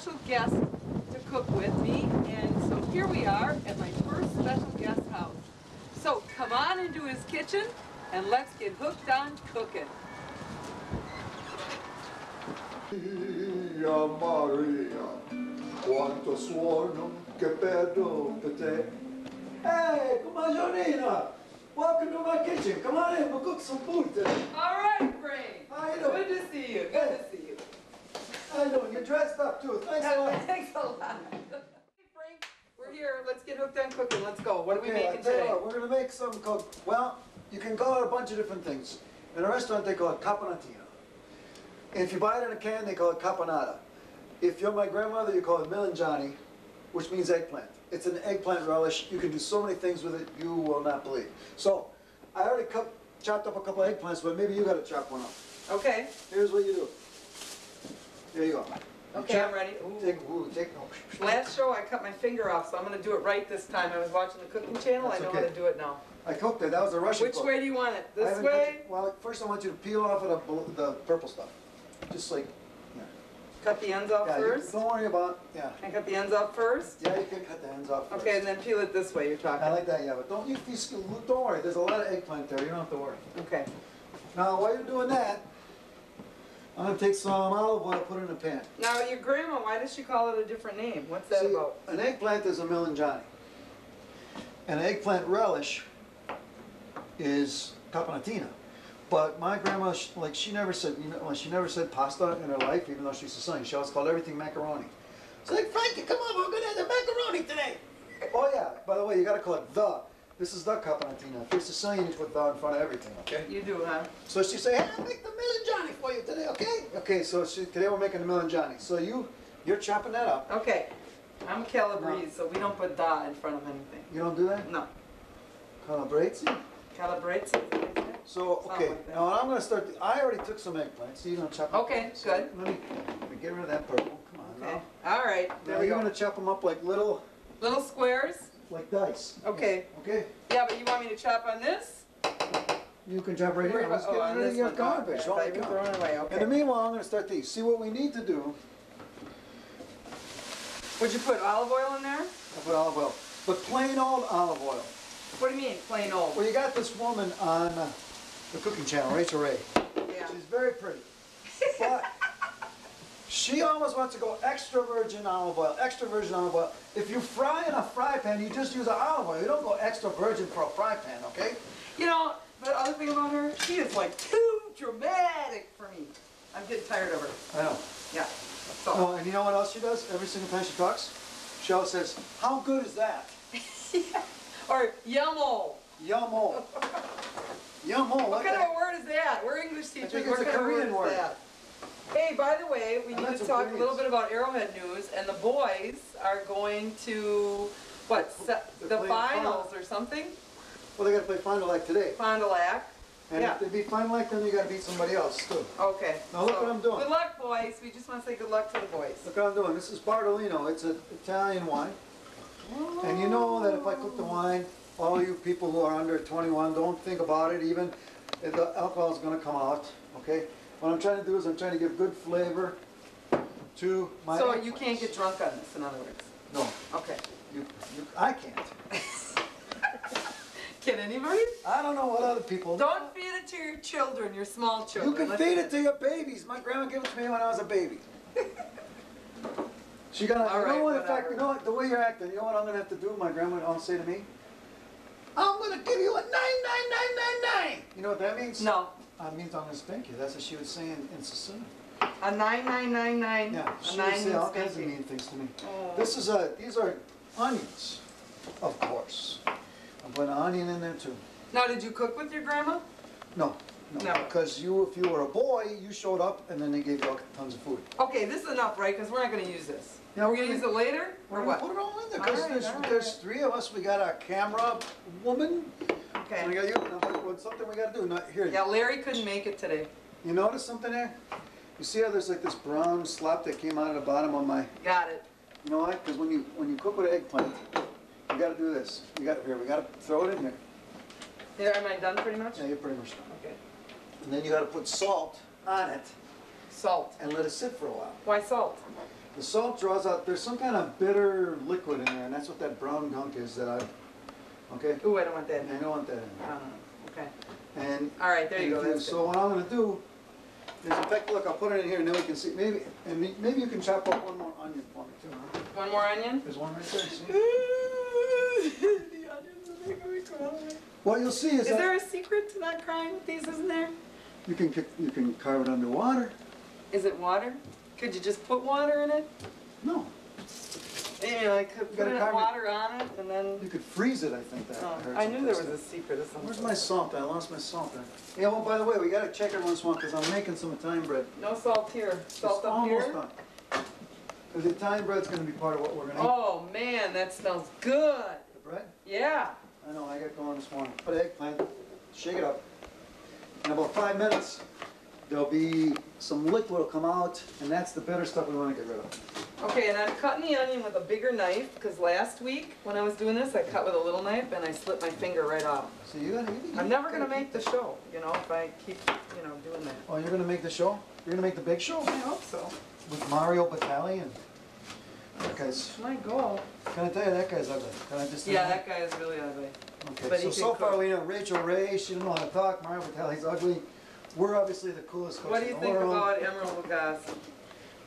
special guest to cook with me, and so here we are at my first special guest house. So come on into his kitchen and let's get hooked on cooking. Maria, Maria, quanto suono, che bello per te. Hey, come on, Janine. Welcome to my kitchen. Come on in, we'll cook some food today. All right, Frank. How you doing? Good to see you. Good to see you. How you doing? You're dressed up too. Thanks a lot. Thanks a lot. Hey, Frank, we're here. Let's get hooked on cooking. Let's go. What are we Okay, making I tell you today? what, we're going to make something called, well, you can call it a bunch of different things. In a restaurant, they call it Coponatina. If you buy it in a can, they call it Coponata. If you're my grandmother, you call it melanzani, which means eggplant. It's an eggplant relish. You can do so many things with it, you will not believe. So, I already chopped up a couple of eggplants, but maybe you got to chop one up. Okay. Here's what you do. There you go. Okay, I'm ready. Last show I cut my finger off, so I'm going to do it right this time. I was watching the cooking channel. That's I know okay. how to do it now. I cooked it. That was a Russian Which cook. way do you want it? I This haven't way? Well, first I want you to peel off of the purple stuff. Just like, yeah. Cut the ends off Yeah, first? don't worry about, yeah. Can I cut the ends off first? Yeah, you can cut the ends off first. Okay, and then peel it this way, you're talking. I like that, yeah, but don't worry, there's a lot of eggplant there, you don't have to worry. Okay. Now, while you're doing that, I'm going to take some olive oil, put it in a pan. Now, your grandma, why does she call it a different name? What's that See, about? an eggplant is a melanzani. An eggplant relish is Coponatina. But my grandma, like, she never said, she never said pasta in her life, even though she's Sicilian. She always called everything macaroni. It's like, Frankie, come on, we're going to have the macaroni today. Oh yeah, by the way, you got to call it the. This is the Coponatina. If you're Sicilian, you put the in front of everything, okay? You do, huh? So she say, hey, I'll make the melanzani for you today, okay? Okay, so today we're making the melanzani. So you're chopping that up. Okay. I'm Calabrese, so we don't put da in front of anything. You don't do that? No. Calabrese? Calabrese? So, okay, like that. now I'm going to start, I already took some eggplants, so you're going to chop them up. Okay, So good. Let me get rid of that purple, come on Okay. now. All right, there Now we you're go. going to chop them up like little Little squares? dice. Okay. Okay? Yeah, but you want me to chop on this? You can chop right here. Let's get on rid of this your one. garbage. Okay, Don't I make thought you it. were throwing it away. In the Okay. meanwhile, I'm going to start these. See what we need to do. Would you put olive oil in there? I put olive oil, but plain old olive oil. What do you mean, plain old? Well, you got this woman on the cooking channel, Rachel Ray. Yeah. She's very pretty, but she always wants to go extra virgin olive oil, extra virgin olive oil. If you fry in a fry pan, you just use an olive oil. You don't go extra virgin for a fry pan, okay? You know, the other thing about her, she is like too dramatic for me. I'm getting tired of her. I know. Yeah. So. Oh, and you know what else she does? Every single time she talks, she always says, "How good is that?" Yeah. Or yummo. Yummo. Yummo. What kind of a word is that? We're English teachers. think What it's a kind of Korean word word. is that? Hey, by the way, we Oh, need that's to what talk a Korean little is. bit about Arrowhead news, and the boys are going to, what, They're the playing finals or something? Well, they got to play Final Act today. Fond du Lac. And Yeah. if they beat Final Act, then you got to beat somebody else, too. Okay. Now look what I'm doing. Good luck, boys. We just want to say good luck to the boys. Look what I'm doing. This is Bardolino. It's an Italian wine. And you know that if I cook the wine, all you people who are under 21, don't think about it even. The alcohol is going to come out, okay? What I'm trying to do is I'm trying to give good flavor to my So eggplants. you can't get drunk on this, in other words? No, Okay. I can't. Can anybody? I don't know what other people do. Don't feed it to your children, your small children. You can Let's- feed it to your babies. My grandma gave it to me when I was a baby. She got. All You right, know what? In whatever. fact, you know what? The way you're acting, you know what I'm gonna have to do? My grandma will say to me, "I'm gonna give you a 99999." You know what that means? No. That means I'm gonna spank you. That's what she would say in Sicilian. A 9999. Yeah, A she 9 would say all means kinds of spanking. mean things to me. Oh. These are onions, of course. I'm putting an onion in there too. Now, did you cook with your grandma? No. No. Because if you were a boy, you showed up and then they gave you all tons of food. Okay, this is enough, right? Because we're not going to use this. Yeah, we're going to use it later? We're Or gonna what? put it all in there All because right, there's three of us. We got our camera woman. And we Okay. got you. Now, what's something we got to do? Not here. Yeah, Larry couldn't make it today. You notice something there? You see how there's like this brown slop that came out of the bottom of my. Got it. You know why? Because when you cook with eggplant, you got to do this. You got here. We got to throw it in there. There, am I done pretty much? Yeah, you're pretty much done. Okay. And then you got to put salt on it Salt. and let it sit for a while. Why salt? The salt draws out, there's some kind of bitter liquid in there, and that's what that brown gunk is that okay? Ooh, I don't want that in I there. don't want that in there. Okay. And All right, there you go. That's so what I'm gonna do is, in fact, look, I'll put it in here and then we can see, maybe you can chop up one more onion for me too, huh? One more onion? There's one right there, see? The onions are making me cry. What you'll see Is there a secret to not crying with these, isn't there? you can carve it underwater. Is it water? Could you just put water in it? No, You know, I could put gotta carve it. water on it and then... you could freeze it, I think that Oh, hurts I it knew there first. was a secret of something. Where's my salt? I lost my salt there. Yeah, well, by the way, we gotta check it once in a while because I'm making some Italian bread. No salt here. Salt It's up almost here? done. Because the Italian bread's gonna be part of what we're gonna eat. Oh man, that smells good. The bread? Yeah. I know, I got going this morning. Put eggplant, shake it up. In about 5 minutes, there'll be some liquid will come out, and that's the bitter stuff we want to get rid of. Okay, and I'm cutting the onion with a bigger knife because last week when I was doing this, I cut with a little knife and I slit my finger right off. So you gotta. I'm never gonna make the show, you know, if I keep, doing that. Oh, you're gonna make the show? You're gonna make the big show I hope so. with Mario Batali and that guy's. My goal. Can I tell you that guy's ugly? Can I just? Say Yeah, that guy is really ugly. Okay. but he So can far cook. we know Rachel Ray. She don't know how to talk. Mario Batali's ugly. We're obviously the coolest cooks What do you in the think world. about Emerald Lagasse?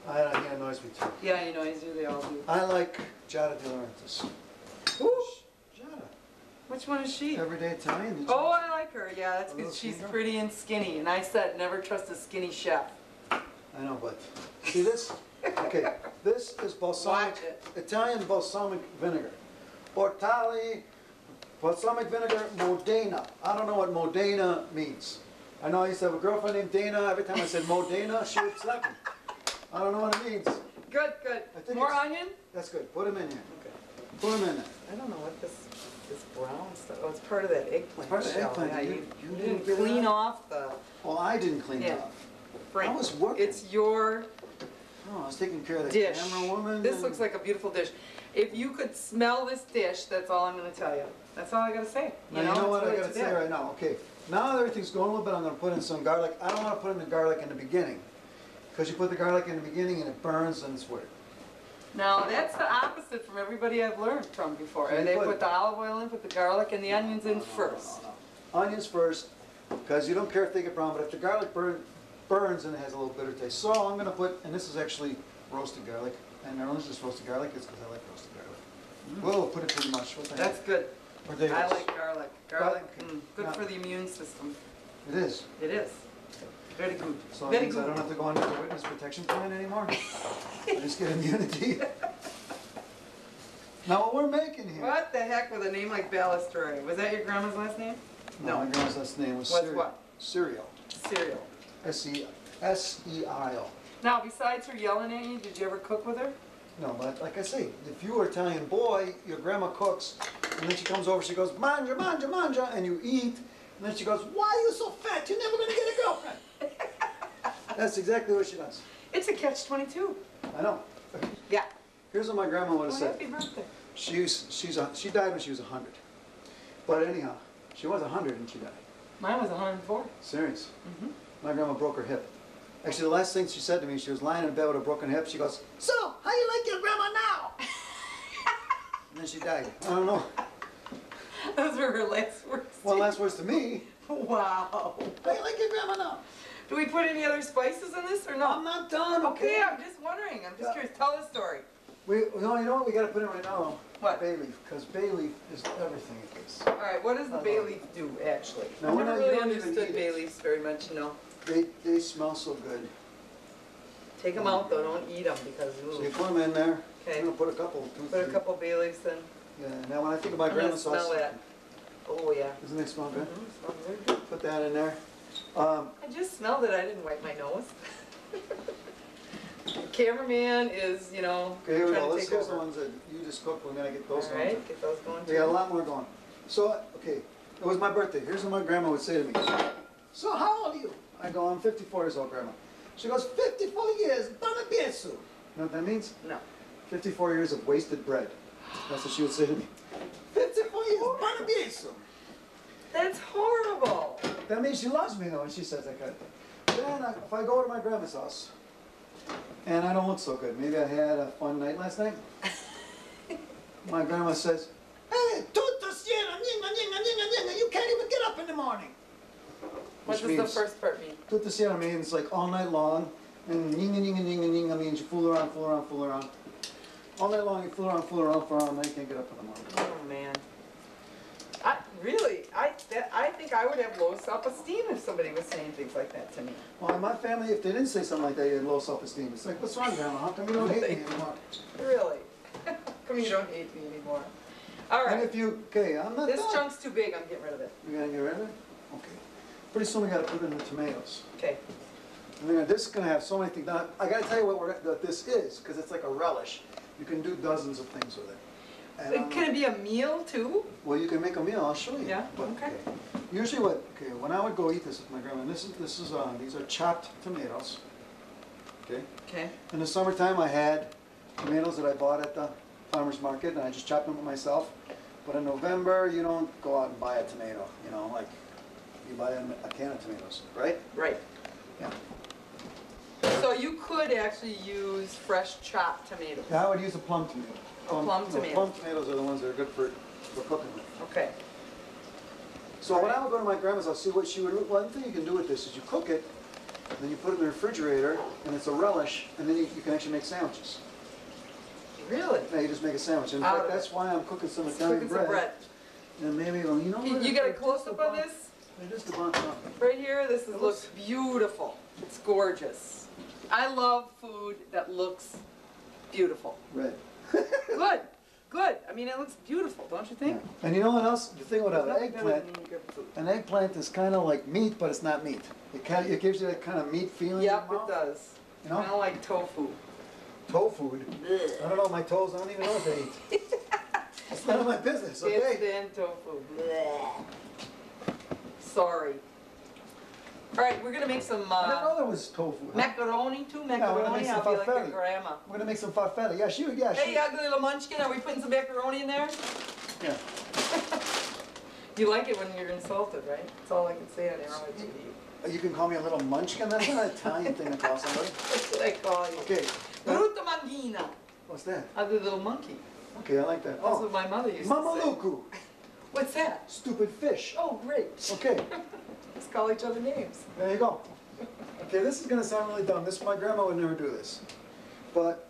He annoys me too. Yeah, you know, he's they all do. I like Giada De Laurentiis. Ooh, Giada. which one is she? Everyday Italian. Oh, I like her. Yeah, that's A because little she's skinny girl? pretty and skinny. And I said, never trust a skinny chef. I know, but see this? Okay, this is balsamic, Watch it. Italian balsamic vinegar. Portali, balsamic vinegar, Modena. I don't know what Modena means. I know I used to have a girlfriend named Dana. Every time I said Modena, she would slap me. I don't know what it means. Good, good. I think More it's- onion? That's good. Put them in here. Okay. Put them in there. I don't know what this brown stuff. Oh, it's part of that eggplant. Part of the shell. eggplant. Yeah, You you didn't didn't get it clean out? off the. Well, I didn't clean Yeah. it off. Frank, I was working. It's your Oh, I was taking care of the dish. camera woman. This and- looks like a beautiful dish. If you could smell this dish, that's all I'm going to tell you. That's all I got to say. Now, you know what it's I really gotta too say bad. right now? Okay, now that everything's going a little bit, I'm gonna put in some garlic. I don't wanna put in the garlic in the beginning. Because you put the garlic in the beginning and it burns and it's weird. Now, that's the opposite from everybody I've learned from before. So you They put- put the olive oil in, put the garlic and the onions in first. Onions first, because you don't care if they get brown, but if the garlic burns and it has a little bitter taste. So I'm gonna put, and this is actually roasted garlic, and I don't just roasted garlic, it's because I like roasted garlic. We'll put it pretty much. What the That's heck? good. Or David's. I like garlic. Garlic, Okay. good Now- for the immune system. It is. It is. Very good. So it Very means I don't have to go under the witness protection plan anymore. I just get immunity. Now what we're making here. What the heck with a name like Ballestre? Was that your grandma's last name? No, my grandma's last name was What's Cereal. what? Cereal. Cereal. S-E-I-L. Now, besides her yelling at you, did you ever cook with her? No, but like I say, if you were an Italian boy, your grandma cooks, and then she comes over, she goes, manja, manja, manja, and you eat, and then she goes, why are you so fat? You're never going to get a girlfriend. That's exactly what she does. It's a catch-22. I know. Yeah. Here's what my grandma would have Well, said. happy birthday. She died when she was 100. But anyhow, she was 100 and she died. Mine was 104. Serious. Mhm. My grandma broke her hip. Actually, the last thing she said to me, she was lying in bed with a broken hip. She goes, so, how you like your grandma now? And then she died. I don't know. Those were her last words. Well, last words to me. Wow. How you like your grandma now? Do we put any other spices in this or I'm no? not done, Okay, I'm just wondering. I'm just Yeah. curious. Tell the story. No, you know what? We got to put in right now. What? Bay leaf, because bay leaf is everything it is. All right, what does the bay leaf do, actually? No, I we're never not- you really don't even understood eat bay it. leaves very much, you know. They smell so good. Take them out, though. Don't eat them because, So you ooh. put them in there. Okay. I'm gonna put a couple. Two, Put a three. couple bay leaves in. Yeah. Now when I think of my I'm gonna grandma's sauce, smell that. Oh, yeah. doesn't it smell good? Mhm, smells very good. Put that in there. I just smelled it. I didn't wipe my nose. Cameraman is, you know, Okay, here we go. trying to Let's take here's the over. ones that you just cooked. We're gonna get those All ones. right, get those going We got a too. lot more going. So okay, it was my birthday. Here's what my grandma would say to me. So how old are you? I go, I'm 54 years old, grandma. She goes, 54 years, bana piesu. You know what that means? No. 54 years of wasted bread. That's what she would say to me. 54 years, bana piesu. That's horrible. That means she loves me though when she says that kind of thing. Then if I go to my grandma's house, and I don't look so good. Maybe I had a fun night last night. My grandma says, "Hey, tutto siena, ninga, ninga, ninga, ninga, you can't even get up in the morning." What does the first part mean? Tutto siena means like all night long, and ninga, ninga, ninga, ninga means you fool around, fool around, fool around. All night long you fool around for all night, you can't get up in the morning. Oh man. I think I would have low self-esteem if somebody was saying things like that to me. Well, in my family, if they didn't say something like that, you had low self-esteem. It's like, what's wrong, Grandma? How come you don't hate me anymore? Really? How come you don't hate me anymore? All right. And if you, okay, I'm not This done. chunk's too big, I'm getting rid of it. You're gonna get rid of it? Okay. Pretty soon we gotta put in the tomatoes. Okay. I mean, this is gonna have so many things. Now, I gotta tell you what this is, because it's like a relish. You can do dozens of things with it. And Can it be a meal too? well, you can make a meal. I'll show you. Yeah, But, okay. Usually, when I would go eat this with my grandma, and these are chopped tomatoes. Okay. Okay. In the summertime, I had tomatoes that I bought at the farmer's market, and I just chopped them myself. But in November, you don't go out and buy a tomato. You know, like you buy a can of tomatoes, right? Right. Yeah. So you could actually use fresh chopped tomatoes. Yeah, I would use a plum tomato. Plum tomato. Plum tomatoes are the ones that are good for cooking with. Okay. So when I would go to my grandma's, I'll see what she would do. One thing you can do with this is you cook it, then you put it in the refrigerator, and it's a relish, and then you can actually make sandwiches. Really? Yeah, you just make a sandwich. In fact, that's why I'm cooking some Italian Cooking some bread. And maybe, well, you know what? You got a close-up on this? Just about something. Right here, this looks beautiful. It's gorgeous. I love food that looks beautiful. Red. Good, good. I mean, it looks beautiful, don't you think? Yeah. And you know what else? The thing with an Nothing better eggplant, than good food. an eggplant is kind of like meat, but it's not meat. It gives you that kind of meat feeling. Yep, in your it mouth. does. You know? Kind of like tofu. Tofu. I don't know, my toes, I don't even know what they eat. It's none of my business, okay? It's then tofu. Bleh. Sorry. All right, we're gonna make some I didn't know there was tofu. Huh? macaroni too. we're gonna Macaroni. make some I'll be like your farfalle. grandma. We're gonna make some farfalle. Yeah, yeah, Hey, you ugly little munchkin. Are we putting some macaroni in there? Yeah. You like it when you're insulted, right? That's all I can say on Arrowhead TV. You can call me a little munchkin. That's not an Italian thing to call somebody. That's what I call you. Okay. Brutta manghina. What's that? Ugly little monkey. Okay, I like that. That's what my mother used to say. Mamaluku. What's that? Stupid fish. Oh, great. Okay, Let's call each other names. there you go. Okay, this is gonna sound really dumb. My grandma would never do this. But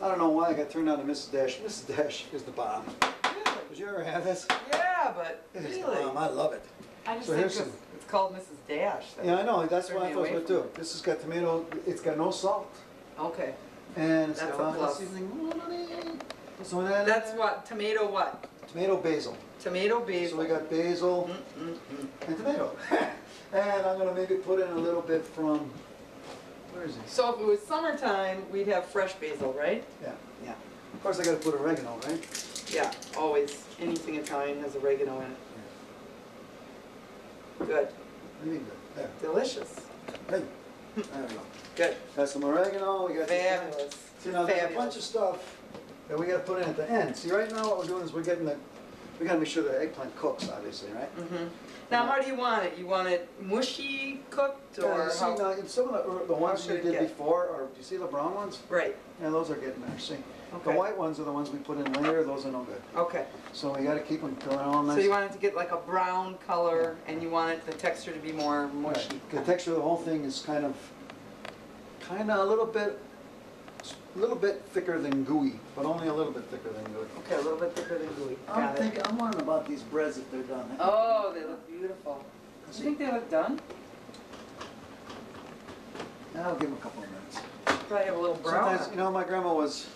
I don't know why I got turned on to Mrs. Dash. Mrs. Dash is the bomb. Really? Did you ever have this? Yeah, but It is the really. bomb. I love it. I just So think here's 'cause some- it's called Mrs. Dash. Yeah, I know. That's Turn why I me thought it away was from good too. This has got tomato. It's got no salt, Okay. and it's That's got a a lot of plus. seasoning. Put some of that in That's there. what? Tomato what? Tomato basil. Tomato So basil. we got basil Mm-mm-mm. and tomato. And I'm gonna maybe put in a little bit from, where is it? So if it was summertime, we'd have fresh basil, right? Yeah, yeah. Of course I gotta put oregano, right? Yeah, always. Anything Italian has oregano in it. Good. Really good. There. Delicious. Hey. There we go. Good. Got some oregano, we got Fabulous. See, now there's a bunch Fabulous. of stuff that we gotta put in at the end. See, right now what we're doing is we gotta make sure the eggplant cooks, obviously, right? Mm-hmm. Now, how do you want it? You want it mushy cooked, Yeah, or you see, how? now, some of the ones should we it did get? before, or do you see the brown ones? Right. Yeah, those are getting there, see? The Okay. white ones are the ones we put in later, those are no good. Okay. So we gotta keep them going all nice. So you want it to get like a brown color, and you want it, the texture to be more mushy. Right. The texture of the whole thing is kind of a little bit thicker than gooey, but only a little bit thicker than gooey. Okay, a little bit thicker than gooey. I'm wondering about these breads if they're done. Oh, they look beautiful. Do you think they look done? I'll give them a couple of minutes. Probably have a little brown. Sometimes, you know, my grandma was,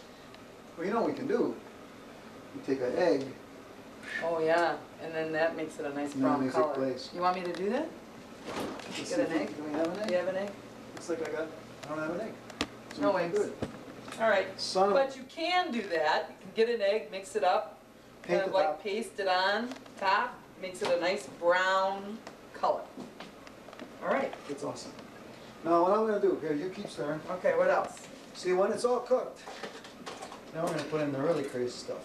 well, you know what we can do? We take an egg, Oh yeah, and then that makes it a nice And that brown makes it color. glaze. You want me to do that? let's Get see an if we- egg? Do we have an Do egg? you have an egg? Looks like I don't have an egg. So No we're eggs. good. All right. Son of, But you can do that. You can get an egg, mix it up, Paint kind of the like top. paste it on top, makes it a nice brown color. All right. It's awesome. Now what I'm gonna do, here, you keep stirring. Okay, what else? See, when it's all cooked, now we're gonna put in the really crazy stuff.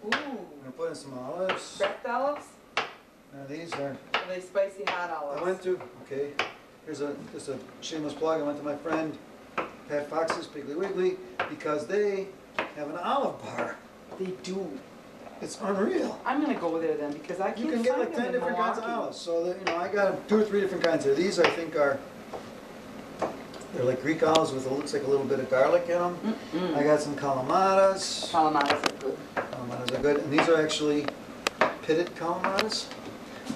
Ooh, We're gonna put in some olives. cracked olives? Now these are, Are they spicy hot olives? I went to, okay, here's a shameless plug, I went to my friend Pat Fox's Piggly Wiggly, because they have an olive bar. They do. It's unreal. I'm gonna go there then because I can't You can get find like them 10 in different kinds of Milwaukee. olives. So that, you know, I got 2 or 3 different kinds here. These I think are, they're like Greek olives with looks like a little bit of garlic in them. I got some Kalamatas. Calamatas are good. Kalamatas are good, and these are actually pitted Kalamatas,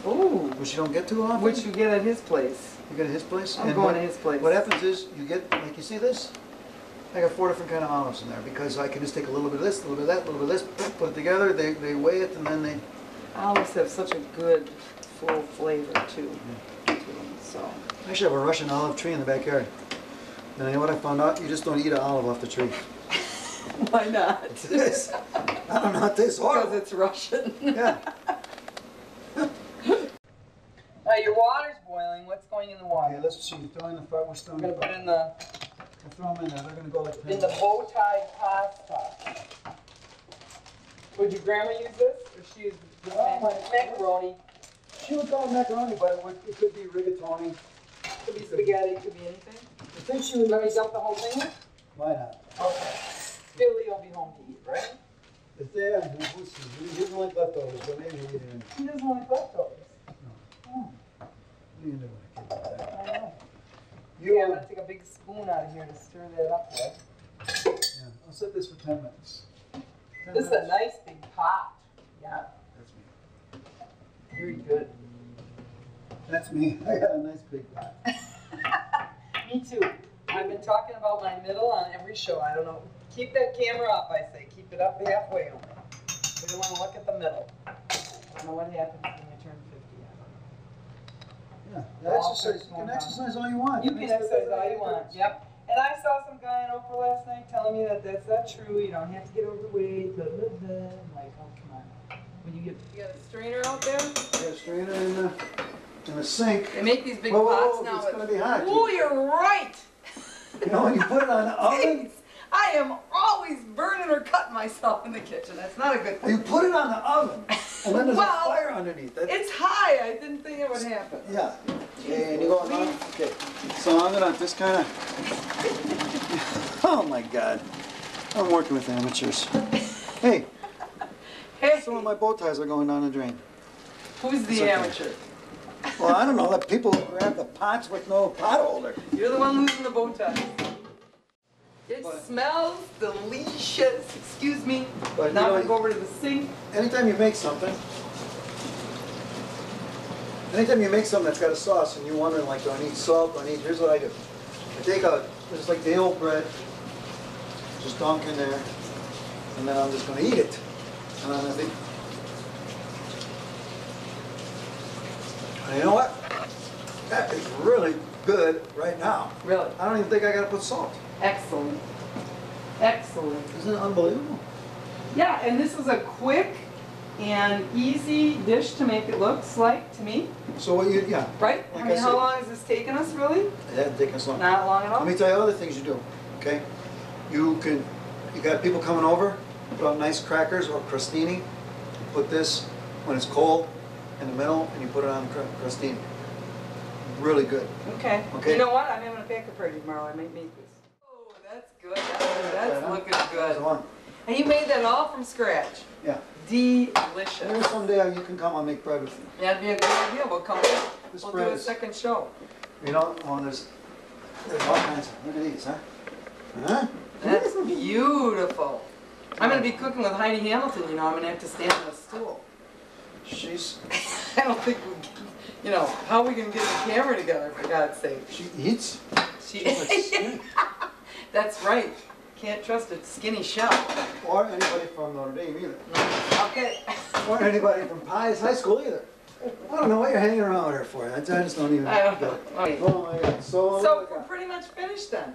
Ooh, which you don't get too often. which you get at his place. You get at his place. I'm and going what, to his place. What happens is you get, like you see this? I got 4 different kind of olives in there because I can just take a little bit of this, a little bit of that, a little bit of this, put it together. They weigh it, and then they. Olives have such a good, full flavor too. To them, so. I actually have a Russian olive tree in the backyard. And you know what I found out? You just don't eat an olive off the tree. Why not? This, I don't know what this is. Because it's Russian. Yeah. Now your water's boiling. What's going in the water? Okay, let's see. Throw in the fire. We're still I'm in gonna the put in the Throw them in there. They're gonna go like in the bow tie pasta. Would your grandma use this, or she use the macaroni? She would call it macaroni, but it could be rigatoni. Could be spaghetti. Could be anything. I think she would. Let me dump the whole thing in. Why not? Okay. Billy will be home to eat, right? If they have, he doesn't like leftovers, but maybe he did. He doesn't like leftovers. What do you do with a kid like that? I know. You, I'm gonna take a big spoon out of here to stir that up with. yeah, I'll set this for 10 minutes. 10 This is a minutes. nice big pot. Yeah, That's me. very good. That's me. I got a nice big pot. Me too. I've been talking about my middle on every show. I don't know. Keep that camera up, I say. Keep it up halfway only. We don't want to look at the middle. I don't know what happens when you turn 50. I don't know. Yeah, exercise. You can exercise all you want. You can exercise all you want. Yep. And I saw some guy on Oprah last night telling me that that's not true. You don't have to get overweight. Blah, blah, blah. I'm like, oh, come on. When you got a strainer out there? Yeah, strainer in the sink. They make these big Whoa, pots whoa, now. it's gonna be hot. Oh, you're right. You know, when you put it on the oven, Jeez, I am always burning or cutting myself in the kitchen. That's not a good thing. you put it on the oven, and then there's Well, a fire underneath. It's high. I didn't think it would happen. Yeah. And you go on. Okay. So I'm gonna just kind of. Oh my God. I'm working with amateurs. Hey, Hey, some of my bow ties are going down the drain. who's the okay. amateur? Well, I don't know. Let people grab the pots with no pot holder. You're the one losing the bow tie. It But- smells delicious. Excuse me. But Now you I'm know, gonna go over to the sink. anytime you make something that's got a sauce and you're wondering, like, do I need salt? Do I need? Here's what I do. I take out just like the old bread, just dunk in there, and then I'm just going to eat it. And I'm going to think, you know what? That is really good right now. Really? I don't even think I got to put salt. Excellent. Excellent. Isn't it unbelievable? Yeah, and this is a quick and easy dish to make it looks like to me, So what you, yeah. right? Like I mean, I how said- long has this taken us, really? It hadn't taken us long. Not long at all. Let me tell you other things you do, okay? You got people coming over, put out nice crackers or crostini. Put this, when it's cold, in the middle, and you put it on crostini. Really good. Okay. Okay. You know what? I'm having a bacon party tomorrow. I might make this. Oh, that's good. That's looking There's good. one. And you made that all from scratch. Yeah. Delicious. Maybe someday you can come, I'll make bread with you. That'd be a good idea. We'll come. This We'll bread do a is- second show. You know, well, there's all kinds of, look at these, huh? Huh? That's beautiful. I'm going to be cooking with Heidi Hamilton. You know, I'm going to have to stand on a stool. She's, I don't think we can, you know, how are we going to get the camera together, for God's sake? she eats. She, She's skinny. that's right. Can't trust a skinny shell. Or anybody from Notre Dame either. Okay. Or anybody from Pius High School either. I don't know what you're hanging around with her for. I just don't even I don't get know. it. Okay. Oh my God. So, So we're pretty much finished then.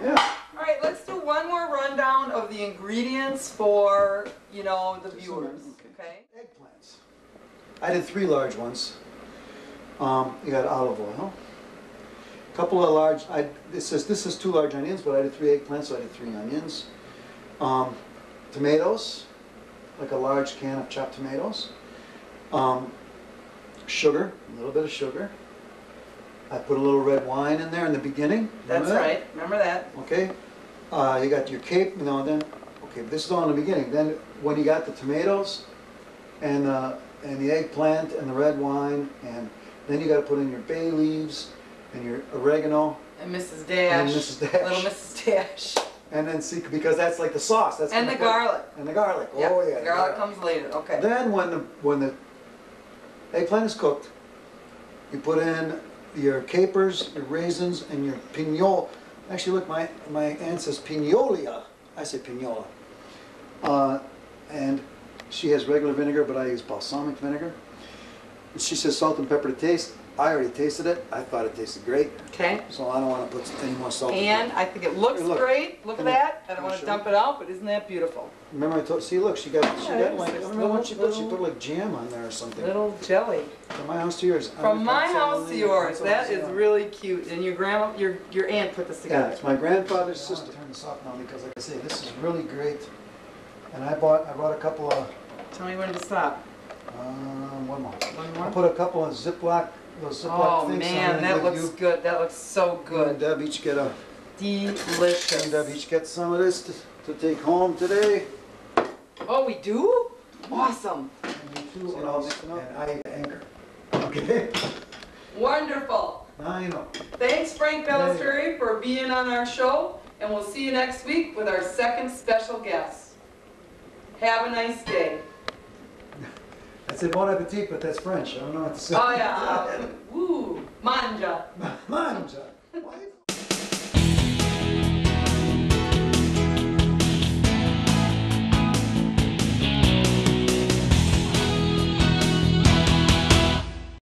yeah. All right, let's do one more rundown of the ingredients for, you know, the Just a minute, viewers. Okay. Eggplants. I did 3 large ones. You got olive oil. A couple of large. This is 2 large onions, but I did 3 eggplants, so I did 3 onions. Tomatoes, like a large can of chopped tomatoes. Sugar, a little bit of sugar. I put a little red wine in there in the beginning. That's Remember that? right, remember that? Okay. You got your cape, okay, this is all in the beginning. Then when you got the tomatoes and the eggplant and the red wine, and then you got to put in your bay leaves and your oregano. And Mrs. Dash. And Mrs. Dash. Little Mrs. Dash. And then see, because that's like the sauce. That's And gonna the put- garlic. And the garlic. Yep, Oh yeah. the garlic comes later, okay. Then when the eggplant is cooked, you put in your capers, your raisins, and your pignol. Actually, look, my aunt says pignolia. I say pignola. And she has regular vinegar, but I use balsamic vinegar. And she says salt and pepper to taste. I already tasted it. I thought it tasted great. Okay. So I don't want to put any more salt. And I think it looks Hey, look. great. Look at that. I don't Can I want to show dump you? it out, but isn't that beautiful? Remember I told, see look, she got it's like, I just don't know what she put. She little- put like jam on there or something. Little jelly. From my house to yours. From my house to yours. That is real. really cute. And your grandma, your aunt put this Yeah, together. it's my grandfather's sister. Turn this off now because, like I say, this is really great. And I brought a couple of, Tell me when to stop. one more. One I more? put a couple of Ziploc, those Ziploc Oh things. man, I'm gonna that give looks you. good. That looks so You and good. Deb each get a. Delicious. And Deb each get some of this to take home today. Oh, we do? Awesome. And you too. And I'll mix it up. And I anchor. Okay. Wonderful. I know. Thanks, Frank Bellisbury, for being on our show, and we'll see you next week with our second special guest. Have a nice day. I said bon appetit, but that's French. I don't know what to say. Oh yeah. Woo. Manja. Manja.